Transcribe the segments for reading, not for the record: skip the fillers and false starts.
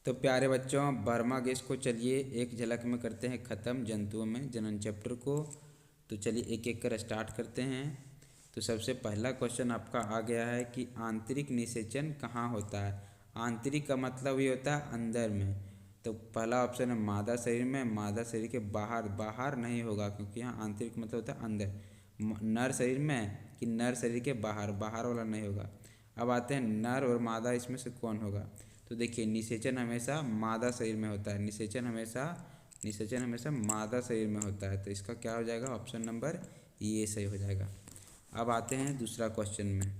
तो प्यारे बच्चों, बर्मा गैस को चलिए एक झलक में करते हैं ख़त्म जंतुओं में जनन चैप्टर को। तो चलिए एक एक कर स्टार्ट करते हैं। तो सबसे पहला क्वेश्चन आपका आ गया है कि आंतरिक निषेचन कहाँ होता है। आंतरिक का मतलब ये होता है अंदर में। तो पहला ऑप्शन है मादा शरीर में। मादा शरीर के बाहर, बाहर नहीं होगा क्योंकि यहाँ आंतरिक मतलब होता है अंदर। नर शरीर में कि नर शरीर के बाहर, बाहर वाला नहीं होगा। अब आते हैं नर और मादा, इसमें से कौन होगा। तो देखिए निषेचन हमेशा मादा शरीर में होता है। निषेचन हमेशा मादा शरीर में होता है। तो इसका क्या हो जाएगा, ऑप्शन नंबर ये सही हो जाएगा। अब आते हैं दूसरा क्वेश्चन में।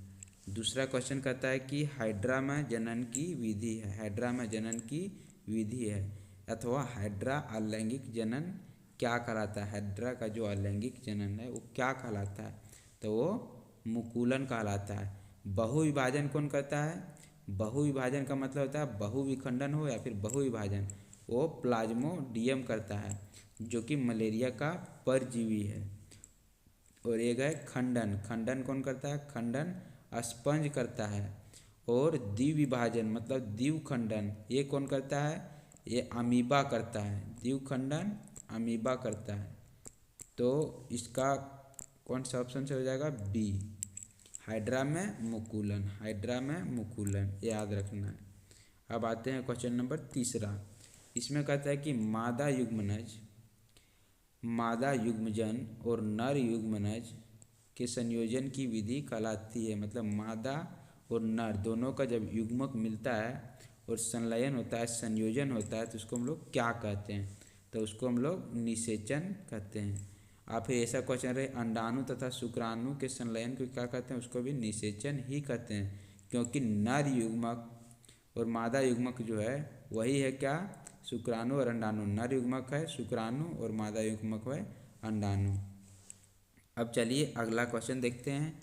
दूसरा क्वेश्चन कहता है कि हाइड्रा में जनन की विधि है। हाइड्रा में जनन की विधि है अथवा हाइड्रा अलैंगिक जनन क्या कहलाता है। हाइड्रा का जो अलैंगिक जनन है वो क्या कहलाता है, तो वो मुकुलन कहलाता है। बहुविभाजन कौन करता है। बहुविभाजन का मतलब होता है बहुविखंडन हो या फिर बहुविभाजन, वो प्लाज्मोडियम करता है जो कि मलेरिया का परजीवी है। और एक है खंडन। खंडन कौन करता है, खंडन स्पंज करता है। और द्विविभाजन मतलब द्विखंडन, ये कौन करता है, ये अमीबा करता है। द्विखंडन अमीबा करता है। तो इसका कौन सा ऑप्शन से हो जाएगा, बी, हाइड्रा में मुकुलन। हाइड्रा में मुकुलन याद रखना है। अब आते हैं क्वेश्चन नंबर तीसरा। इसमें कहता है कि मादा युग्मजन और नर युग्मनज के संयोजन की विधि कहलाती है। मतलब मादा और नर दोनों का जब युग्मक मिलता है और संलयन होता है, संयोजन होता है, तो उसको हम लोग क्या कहते हैं, तो उसको हम लोग निषेचन कहते हैं। आप फिर ऐसा क्वेश्चन रहे अंडाणु तथा शुक्राणु के संलयन को क्या कहते हैं, उसको भी निषेचन ही कहते हैं। क्योंकि नर युग्मक और मादा युग्मक जो है वही है क्या, शुक्राणु और अंडाणु। नर युग्मक है शुक्राणु और मादा युग्मक है अंडाणु। अब चलिए अगला क्वेश्चन देखते हैं।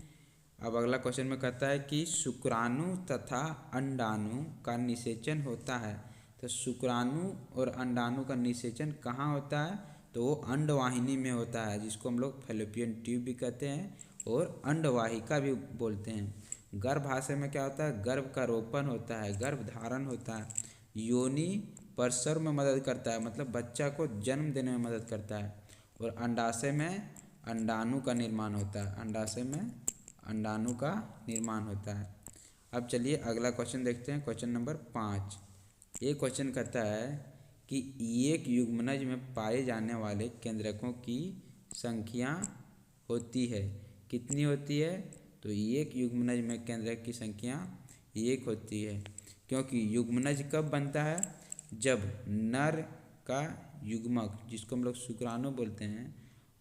अब अगला क्वेश्चन में कहता है कि शुक्राणु तथा अंडाणु का निषेचन होता है। तो शुक्राणु और अंडाणु का निषेचन कहाँ होता है, तो वो अंडवाहिनी में होता है, जिसको हम लोग फैलोपियन ट्यूब भी कहते हैं और अंडवाहिका भी बोलते हैं। गर्भाशय में क्या होता है, गर्भ का रोपण होता है, गर्भ धारण होता है। योनि प्रसव में मदद करता है, मतलब बच्चा को जन्म देने में मदद करता है। और अंडाशय में अंडाणु का निर्माण होता है। अंडाशय में अंडाणु का निर्माण होता है। अब चलिए अगला क्वेश्चन देखते हैं, क्वेश्चन नंबर 5। ये क्वेश्चन कहता है कि एक युग्मनज में पाए जाने वाले केंद्रकों की संख्या होती है। कितनी होती है, तो एक युग्मनज में केंद्रक की संख्या एक होती है। क्योंकि युग्मनज कब बनता है, जब नर का युग्मक जिसको हम लोग शुक्राणु बोलते हैं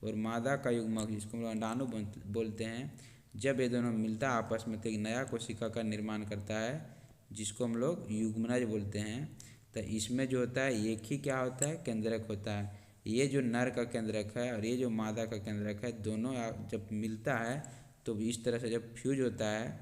और मादा का युग्मक जिसको हम लोग अंडाणु बोलते हैं, जब ये दोनों मिलता है आपस में तो एक नया कोशिका का निर्माण करता है जिसको हम लोग युग्मनज बोलते हैं। तो इसमें जो होता है एक ही क्या होता है, केंद्रक होता है। ये जो नर का केंद्रक है और ये जो मादा का केंद्रक है, दोनों जब मिलता है तो इस तरह से जब फ्यूज होता है,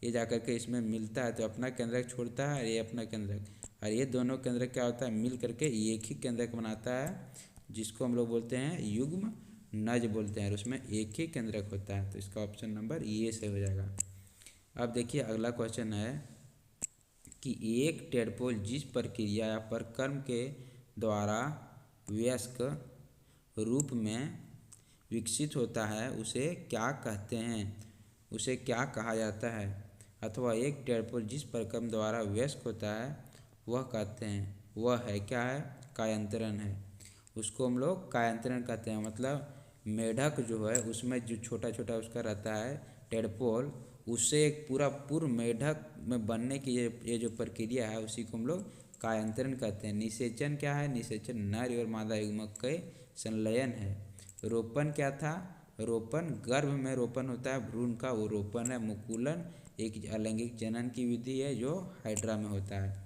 ये जाकर के इसमें मिलता है तो अपना केंद्रक छोड़ता है और ये अपना केंद्रक, और ये दोनों केंद्रक क्या होता है, मिल करके एक ही केंद्रक बनाता है जिसको हम लोग बोलते हैं युग्म नज बोलते हैं, और उसमें एक ही केंद्रक होता है। तो इसका ऑप्शन नंबर ये से हो जाएगा। अब देखिए अगला क्वेश्चन है कि एक टेडपोल जिस प्रक्रिया या प्रक्रम के द्वारा वयस्क रूप में विकसित होता है उसे क्या कहते हैं, उसे क्या कहा जाता है। अथवा एक टेडपोल जिस प्रक्रम द्वारा वयस्क होता है वह कहते हैं, वह है क्या है, कायांतरण है। उसको हम लोग कायांतरण कहते हैं। मतलब मेढक जो है उसमें जो छोटा छोटा उसका रहता है टेडपोल, उससे एक पूरा पूर्व मेढक में बनने की ये जो प्रक्रिया है उसी को हम लोग कायांतरण कहते हैं। निषेचन क्या है, निषेचन नर और मादा युग्मक के संलयन है। रोपण क्या था, रोपण गर्भ में रोपण होता है भ्रूण का, वो रोपण है। मुकुलन एक अलैंगिक जनन की विधि है जो हाइड्रा में होता है।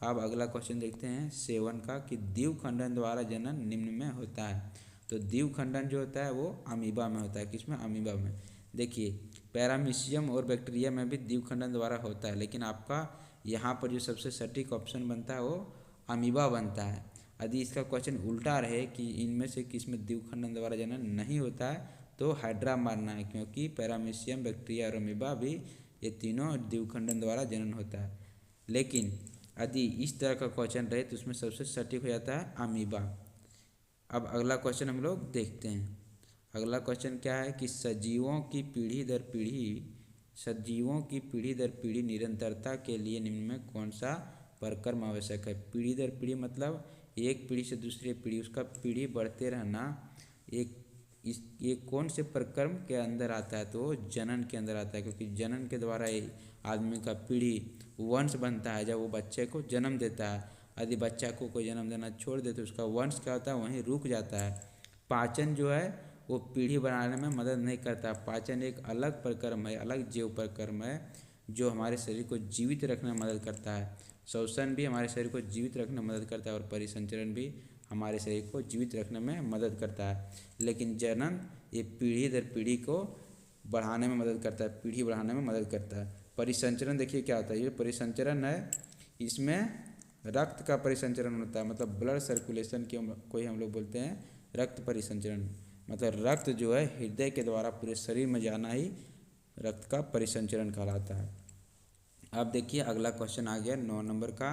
अब अगला क्वेश्चन देखते हैं 7 का कि द्विखंडन द्वारा जनन निम्न में होता है। तो द्विखंडन जो होता है वो अमीबा में होता है। किसमें, अमीबा में। देखिए पैरामीशियम और बैक्टीरिया में भी द्विखंडन द्वारा होता है, लेकिन आपका यहाँ पर जो सबसे सटीक ऑप्शन बनता है वो अमीबा बनता है। यदि इसका क्वेश्चन उल्टा रहे कि इनमें से किसमें द्विखंडन द्वारा जनन नहीं होता है तो हाइड्रा मानना है, क्योंकि पैरामीशियम, बैक्टीरिया और अमीबा भी ये तीनों द्विखंडन द्वारा जनन होता है। लेकिन यदि इस तरह का क्वेश्चन रहे तो उसमें सबसे सटीक हो जाता है अमीबा। अब अगला क्वेश्चन हम लोग देखते हैं। अगला क्वेश्चन क्या है कि सजीवों की पीढ़ी दर पीढ़ी निरंतरता के लिए निम्न में कौन सा परिक्रम आवश्यक है। पीढ़ी दर पीढ़ी मतलब एक पीढ़ी से दूसरी पीढ़ी उसका पीढ़ी बढ़ते रहना, ये कौन से परिक्रम के अंदर आता है, तो जनन के अंदर आता है, क्योंकि जनन के द्वारा ही आदमी का पीढ़ी वंश बनता है। जब वो बच्चे को जन्म देता है, यदि बच्चा को कोई जन्म देना छोड़ दे तो उसका वंश क्या होता है, वहीं रुक जाता है। पाचन जो है वो पीढ़ी बनाने में मदद नहीं करता। पाचन एक अलग परिक्रम है, अलग जीव परिक्रम है जो हमारे शरीर को जीवित रखने में मदद करता है। श्वसन भी हमारे शरीर को जीवित रखने में मदद करता है और परिसंचरण भी हमारे शरीर को जीवित रखने में मदद करता है। लेकिन जनन ये पीढ़ी दर पीढ़ी को बढ़ाने में मदद करता है, पीढ़ी बढ़ाने में मदद करता है। परिसंचरण देखिए क्या होता है, ये परिसंचरण है, इसमें रक्त का परिसंचरण होता है, मतलब ब्लड सर्कुलेशन को ही हम लोग बोलते हैं रक्त परिसंचरण। मतलब रक्त जो है हृदय के द्वारा पूरे शरीर में जाना ही रक्त का परिसंचरण कहलाता है। अब देखिए अगला क्वेश्चन आ गया 9 नंबर का।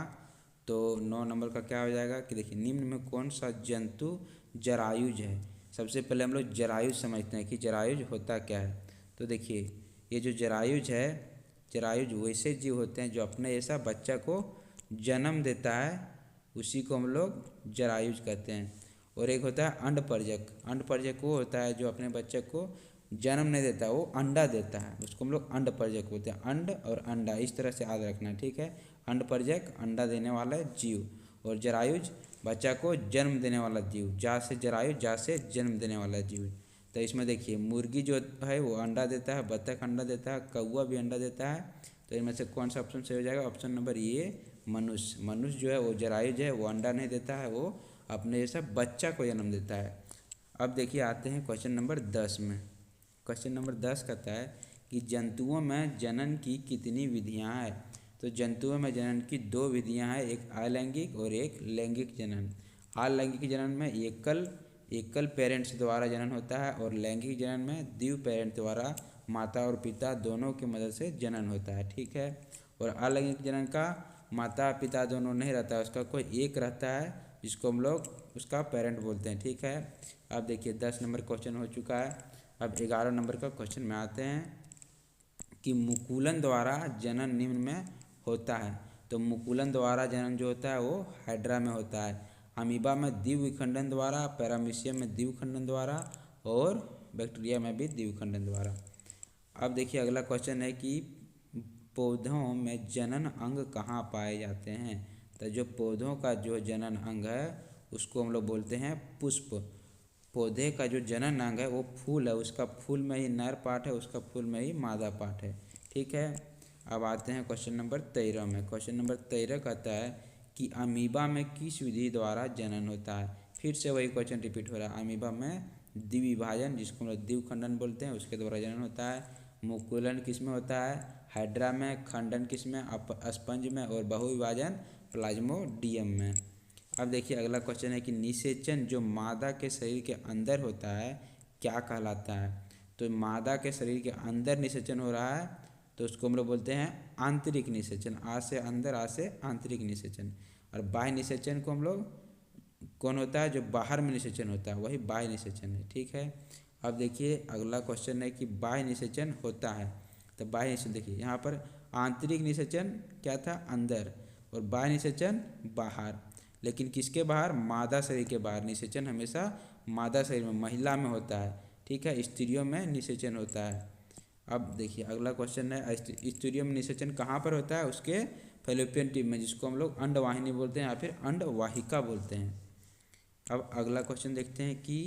तो 9 नंबर का क्या हो जाएगा कि देखिए निम्न में कौन सा जंतु जरायुज है। सबसे पहले हम लोग जरायुज समझते हैं कि जरायुज होता क्या है। तो देखिए ये जो जरायुज है, जरायुज वैसे जीव होते हैं जो अपने ऐसा बच्चा को जन्म देता है, उसी को हम लोग जरायुज कहते हैं। और एक होता है अंडपरजक। अंडपरजक वो होता है जो अपने बच्चे को जन्म नहीं देता, वो अंडा देता है, उसको हम लोग अंडपरजक बोलते हैं। अंड और अंडा इस तरह से याद रखना है, ठीक है। अंडपरजक अंडा देने वाला जीव, और जरायुज बच्चा को जन्म देने वाला जीव। जा से जरायुज, जा से जन्म देने वाला जीव। तो इसमें देखिए मुर्गी जो है वो अंडा देता है, बत्तख अंडा देता है, कौवा भी अंडा देता है। तो इनमें से कौन सा ऑप्शन सही हो जाएगा, ऑप्शन नंबर ए मनुष्य। मनुष्य जो है वो जरायुज है, वो अंडा नहीं देता है, वो अपने जैसा बच्चा को जन्म देता है। अब देखिए आते हैं क्वेश्चन नंबर 10 में। क्वेश्चन नंबर 10 कहता है कि जंतुओं में जनन की कितनी विधियां हैं। तो जंतुओं में जनन की 2 विधियां हैं, एक अलैंगिक और एक लैंगिक जनन। अलैंगिक जनन में एकल पेरेंट्स द्वारा जनन होता है, और लैंगिक जनन में द्वि पेरेंट द्वारा माता और पिता दोनों की मदद से जनन होता है, ठीक है। और अलैंगिक जनन का माता पिता दोनों नहीं रहता है, उसका कोई एक रहता है जिसको हम लोग उसका पेरेंट बोलते हैं, ठीक है। अब देखिए 10 नंबर क्वेश्चन हो चुका है। अब 11 नंबर का क्वेश्चन में आते हैं कि मुकुलन द्वारा जनन निम्न में होता है। तो मुकुलन द्वारा जनन जो होता है वो हाइड्रा में होता है, अमीबा में द्विविखंडन द्वारा, पैरामीशियम में द्विविखंडन द्वारा, और बैक्टीरिया में भी द्विविखंडन द्वारा। अब देखिए अगला क्वेश्चन है कि पौधों में जनन अंग कहाँ पाए जाते हैं। तो जो पौधों का जो जनन अंग है उसको हम लोग बोलते हैं पुष्प। पौधे का जो जनन अंग है वो फूल है, उसका फूल में ही नर पार्ट है, उसका फूल में ही मादा पार्ट है, ठीक है। अब आते हैं क्वेश्चन नंबर 13 में। क्वेश्चन नंबर 13 कहता है कि अमीबा में किस विधि द्वारा जनन होता है। फिर से वही क्वेश्चन रिपीट हो रहा है। अमीबा में द्विविभाजन, जिसको हम लोग द्विखंडन बोलते हैं, उसके द्वारा जनन होता है। मुकुलन किस में होता है, हाइड्रा में। खंडन किस में, स्पंज में। और बहुविभाजन प्लाज्मोडियम में। अब देखिए अगला क्वेश्चन है कि निषेचन जो मादा के शरीर के अंदर होता है क्या कहलाता है। तो मादा के शरीर के अंदर निषेचन हो रहा है तो उसको हम लोग बोलते हैं आंतरिक निषेचन। आ से अंदर, आ से आंतरिक निषेचन। और बाह्य निषेचन को हम लोग कौन होता है, जो बाहर में निषेचन होता है वही बाह्य निषेचन है, ठीक है। अब देखिए अगला क्वेश्चन है कि बाह्य निषेचन होता है। तो बाह्य निषेचन देखिए यहाँ पर आंतरिक निषेचन क्या था, अंदर, और बाह्य निषेचन बाहर। लेकिन किसके बाहर, मादा शरीर के बाहर। निषेचन हमेशा मादा शरीर में, महिला में होता है, ठीक है। स्त्रियों में निषेचन होता है। अब देखिए अगला क्वेश्चन है स्त्रियों में निषेचन कहाँ पर होता है, उसके फैलोपियन ट्यूब में, जिसको हम लोग अंडवाहिनी बोलते हैं या फिर अंडवाहिका बोलते हैं। अब अगला क्वेश्चन देखते हैं कि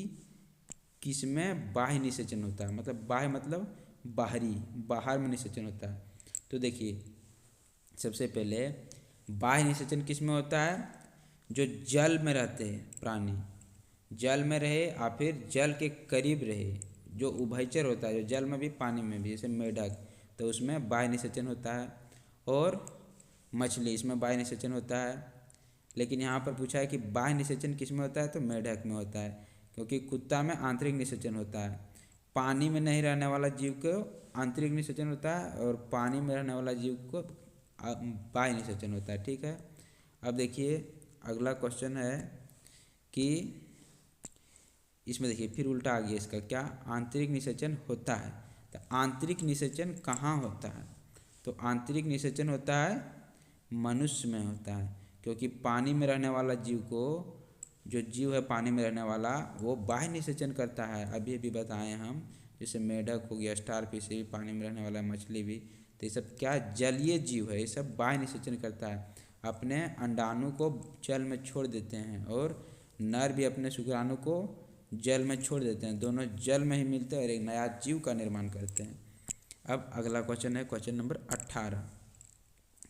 किसमें बाह्य निषेचन होता है। मतलब बाह्य मतलब बाहरी, बाहर में निषेचन होता है। तो देखिए सबसे पहले बाह्य निषेचन किस में होता है, जो जल में रहते हैं प्राणी, जल में रहे या फिर जल के करीब रहे, जो उभयचर होता है, जो जल में भी पानी में भी, जैसे मेढक, तो उसमें बाह्य निषेचन होता है। और मछली, इसमें बाह्य निषेचन होता है। लेकिन यहाँ पर पूछा है कि बाह्य निषेचन किस में होता है, तो मेढक में होता है, क्योंकि कुत्ता में आंतरिक निषेचन होता है। पानी में नहीं रहने वाला जीव को आंतरिक निषेचन होता है, और पानी में रहने वाला जीव को बाह्य निषेचन होता है, ठीक है। अब देखिए अगला क्वेश्चन है कि इसमें देखिए फिर उल्टा आ गया इसका, क्या आंतरिक निषेचन होता है। तो आंतरिक निषेचन कहाँ होता है, तो आंतरिक निषेचन होता है मनुष्य में होता है, क्योंकि पानी में रहने वाला जीव को, जो जीव है पानी में रहने वाला, वो बाह्य निषेचन करता है। अभी अभी बताएं हम, जैसे मेढक हो गया, स्टार फिश भी पानी में रहने वाला, मछली भी, तो ये सब क्या जलीय जीव है, ये सब बाह्य निषेचन करता है, अपने अंडाणु को जल में छोड़ देते हैं, और नर भी अपने शुक्राणु को जल में छोड़ देते हैं, दोनों जल में ही मिलते हैं और एक नया जीव का निर्माण करते हैं। अब अगला क्वेश्चन है क्वेश्चन नंबर 18।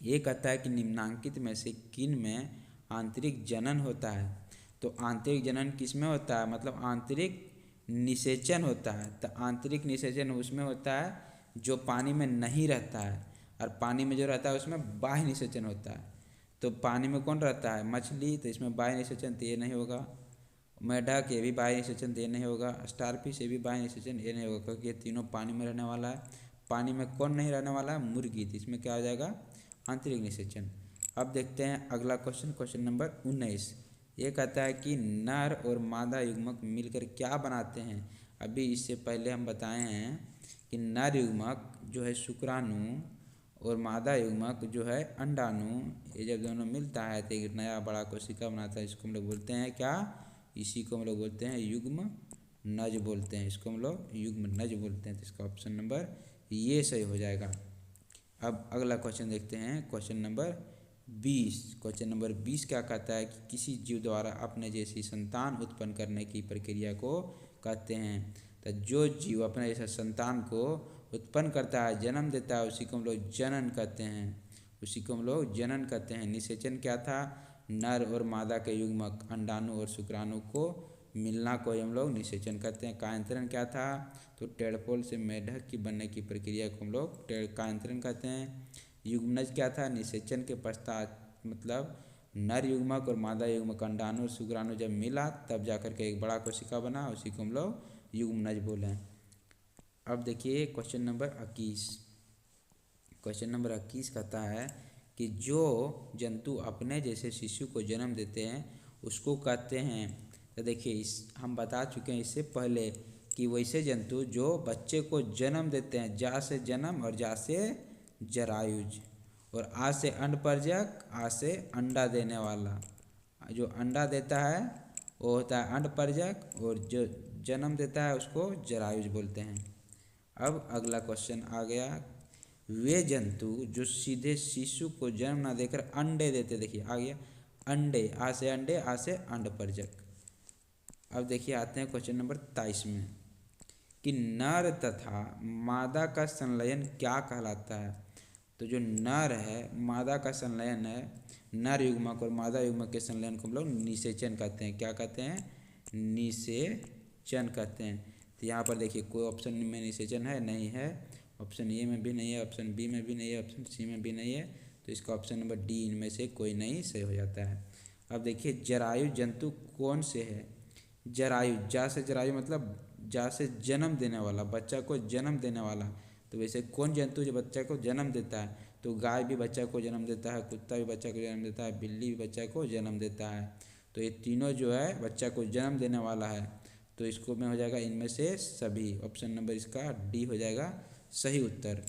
ये कहता है कि निम्नांकित में से किन में आंतरिक जनन होता है। तो आंतरिक जनन किस में होता है, मतलब आंतरिक निषेचन होता है। तो आंतरिक निषेचन उसमें होता है जो पानी में नहीं रहता है, और पानी में जो रहता है उसमें बाह्य निषेचन होता है। तो पानी में कौन रहता है, मछली, तो इसमें बाह्य निषेचन तो ये नहीं होगा। मेढक, ये भी बाह्य निषेचन तो ये नहीं होगा। स्टारफिश, ये भी बाह्य निषेचन ये नहीं होगा, क्योंकि ये तीनों पानी में रहने वाला है। पानी में कौन नहीं रहने वाला है, मुर्गी, तो इसमें क्या हो जाएगा, आंतरिक निषेचन। अब देखते हैं अगला क्वेश्चन, क्वेश्चन नंबर 19। ये कहता है कि नर और मादा युग्मक मिलकर क्या बनाते हैं। अभी इससे पहले हम बताए हैं कि नर युग्मक जो है शुक्राणु और मादा युग्मक जो है अंडाणु, ये जब दोनों मिलता है तो एक नया बड़ा कोशिका बनाता है। इसको हम लोग बोलते हैं क्या, इसी को हम लोग बोलते हैं युग्म नज बोलते हैं, इसको हम लोग युग्म नज बोलते हैं। तो इसका ऑप्शन नंबर ये सही हो जाएगा। अब अगला क्वेश्चन देखते हैं, क्वेश्चन नंबर 20। क्वेश्चन नंबर 20 क्या कहता है कि किसी जीव द्वारा अपने जैसी संतान उत्पन्न करने की प्रक्रिया को कहते हैं। तो जो जीव अपने जैसा संतान को उत्पन्न करता है, जन्म देता है, उसी को हम लोग जनन कहते हैं, उसी को हम लोग जनन कहते हैं। निषेचन क्या था, नर और मादा के युग्मक अंडाणु और शुक्राणु को मिलना को हम लोग निषेचन कहते हैं। कायांतरण क्या था, तो टेडपोल से मेढक की बनने की प्रक्रिया को हम लोग कायांतरण कहते हैं। युग्मनज क्या था, निषेचन के पश्चात, मतलब नर युग्मक और मादा युग्मक अंडाणु और शुक्राणु जब मिला तब जाकर के एक बड़ा कोशिका बना, उसी को हम लोग युग्मनज बोले। अब देखिए क्वेश्चन नंबर 21। क्वेश्चन नंबर 21 कहता है कि जो जंतु अपने जैसे शिशु को जन्म देते हैं उसको कहते हैं। तो देखिए हम बता चुके हैं इससे पहले कि वैसे जंतु जो बच्चे को जन्म देते हैं, जा से जन्म और जा से जरायुज, और आ से अंडपरजक, आ से अंडा देने वाला। जो अंडा देता है वो होता है अंडपरजक, और जो जन्म देता है उसको जरायुज बोलते हैं। अब अगला क्वेश्चन आ गया, वे जंतु जो सीधे शिशु को जन्म न देकर अंडे देते, देखिए आ गया अंडे, आ से अंडे, आ से अंडपरजक। अब देखिए आते हैं क्वेश्चन नंबर 23 में कि नर तथा मादा का संलयन क्या कहलाता है। तो जो नर है, मादा का संलयन है, नर युग्मक और मादा युग्मक के संलयन को हम लोग निषेचन कहते हैं। क्या कहते हैं, निषेचन कहते हैं। तो यहाँ पर देखिए कोई ऑप्शन में निषेचन है, नहीं है, ऑप्शन ए में भी नहीं है, ऑप्शन बी में भी नहीं है, ऑप्शन सी में भी नहीं है, तो इसका ऑप्शन नंबर डी इनमें से कोई नहीं सही हो जाता है। अब देखिए जरायु जंतु कौन से है। जरायु, जा से जरायु मतलब जा से जन्म देने वाला, बच्चा को जन्म देने वाला। तो वैसे कौन जंतु जो बच्चा को जन्म देता है, तो गाय भी बच्चा को जन्म देता है, कुत्ता भी बच्चा को जन्म देता है, बिल्ली भी बच्चा को जन्म देता है। तो ये तीनों जो है बच्चा को जन्म देने वाला है, तो इसको में हो जाएगा इनमें से सभी, ऑप्शन नंबर इसका डी हो जाएगा सही उत्तर।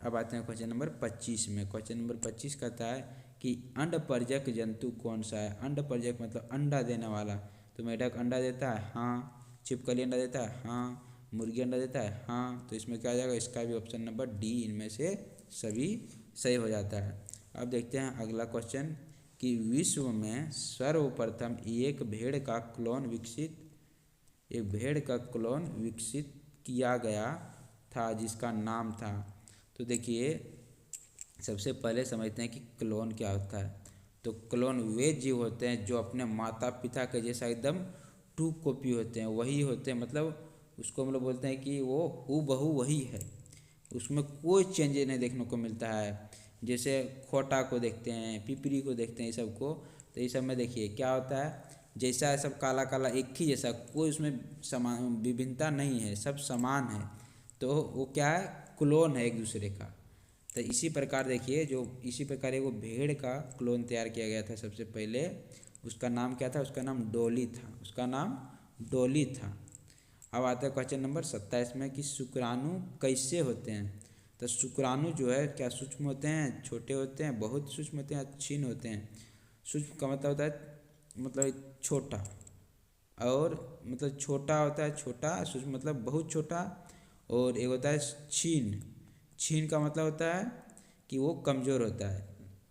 अब आते हैं क्वेश्चन नंबर 25 में। क्वेश्चन नंबर 25 कहता है कि अंडपरजक जंतु कौन सा है। अंडपरजक मतलब अंडा देने वाला। तो मेढक अंडा देता है, हाँ। छिपकली अंडा देता है, हाँ। मुर्गी अंडा देता है, हाँ। तो इसमें क्या आ जाएगा, इसका भी ऑप्शन नंबर डी इनमें से सभी सही हो जाता है। अब देखते हैं अगला क्वेश्चन कि विश्व में सर्वप्रथम एक भेड़ का क्लोन विकसित किया गया था जिसका नाम था। तो देखिए सबसे पहले समझते हैं कि क्लोन क्या होता है। तो क्लोन वे जीव होते हैं जो अपने माता पिता के जैसा एकदम ट्रू कॉपी होते हैं, वही होते हैं, मतलब उसको हम लोग बोलते हैं कि वो हूबहू वही है, उसमें कोई चेंज नहीं देखने को मिलता है। जैसे खोटा को देखते हैं, पिपरी को देखते हैं, ये सब को, तो ये सब में देखिए क्या होता है, जैसा है सब काला काला एक ही जैसा, कोई उसमें समान विभिन्नता नहीं है, सब समान है। तो वो क्या है, क्लोन है एक दूसरे का। तो इसी प्रकार देखिए, जो इसी प्रकार एगो भेड़ का क्लोन तैयार किया गया था सबसे पहले। उसका नाम क्या था? उसका नाम डॉली था। उसका नाम डॉली था। अब आता है क्वेश्चन नंबर 27 में कि शुक्राणु कैसे होते हैं। तो शुक्राणु जो है क्या सूक्ष्म होते हैं, छोटे होते हैं, बहुत सूक्ष्म होते हैं, क्षीण होते हैं? सूक्ष्म का मतलब होता है मतलब छोटा, और मतलब छोटा होता है छोटा, सूक्ष्म मतलब बहुत छोटा, और एक होता है क्षीण। क्षीण का मतलब होता है कि वो कमज़ोर होता है,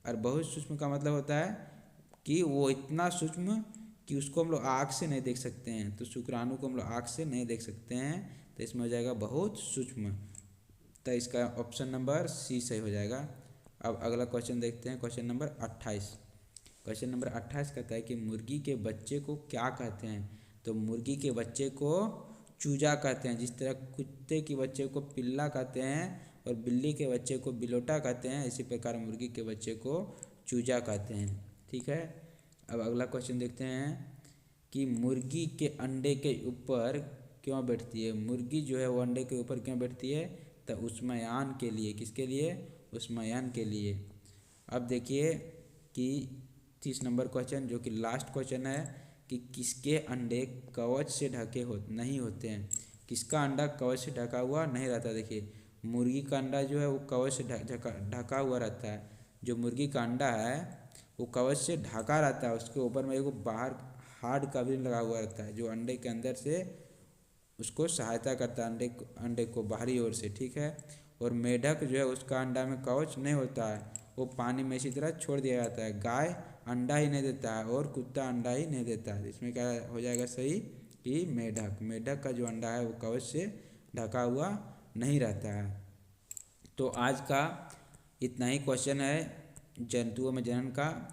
और बहुत सूक्ष्म का मतलब होता है कि वो इतना सूक्ष्म कि उसको हम लोग आँख से नहीं देख सकते हैं। तो शुक्राणु को हम लोग आँख से नहीं देख सकते हैं, तो इसमें हो जाएगा बहुत सूक्ष्म। तो इसका ऑप्शन नंबर सी सही हो जाएगा। अब अगला क्वेश्चन देखते हैं, क्वेश्चन नंबर 28। क्वेश्चन नंबर 28 कहता है कि मुर्गी के बच्चे को क्या कहते हैं। तो मुर्गी के बच्चे को चूजा कहते हैं। जिस तरह कुत्ते के बच्चे को पिल्ला कहते हैं और बिल्ली के बच्चे को बिलोटा कहते हैं, इसी प्रकार मुर्गी के बच्चे को चूजा कहते हैं। ठीक है। अब अगला क्वेश्चन देखते हैं कि मुर्गी के अंडे के ऊपर क्यों बैठती है। मुर्गी जो है वो अंडे के ऊपर क्यों बैठती है? तो ऊष्मायान के लिए। किसके लिए? ऊष्मायान के लिए। अब देखिए कि 30 नंबर क्वेश्चन, जो कि लास्ट क्वेश्चन है, कि किसके अंडे कवच से ढके नहीं होते हैं। किसका अंडा कवच से ढका हुआ नहीं रहता? देखिए मुर्गी का अंडा जो है वो कवच से ढका हुआ रहता है। जो मुर्गी का अंडा है वो कवच से ढका रहता है, उसके ऊपर में एगो बाहर हार्ड कवरिंग लगा हुआ रहता है, जो अंडे के अंदर से उसको सहायता करता है अंडे को बाहरी ओर से। ठीक है। और मेढक जो है उसका अंडा में कवच नहीं होता है, वो पानी में इसी तरह छोड़ दिया जाता है। गाय अंडा ही नहीं देता है और कुत्ता अंडा ही नहीं देता है। इसमें क्या हो जाएगा सही कि मेढक। मेढक का जो अंडा है वो कवच से ढका हुआ नहीं रहता है। तो आज का इतना ही क्वेश्चन है जंतुओं में जनन का।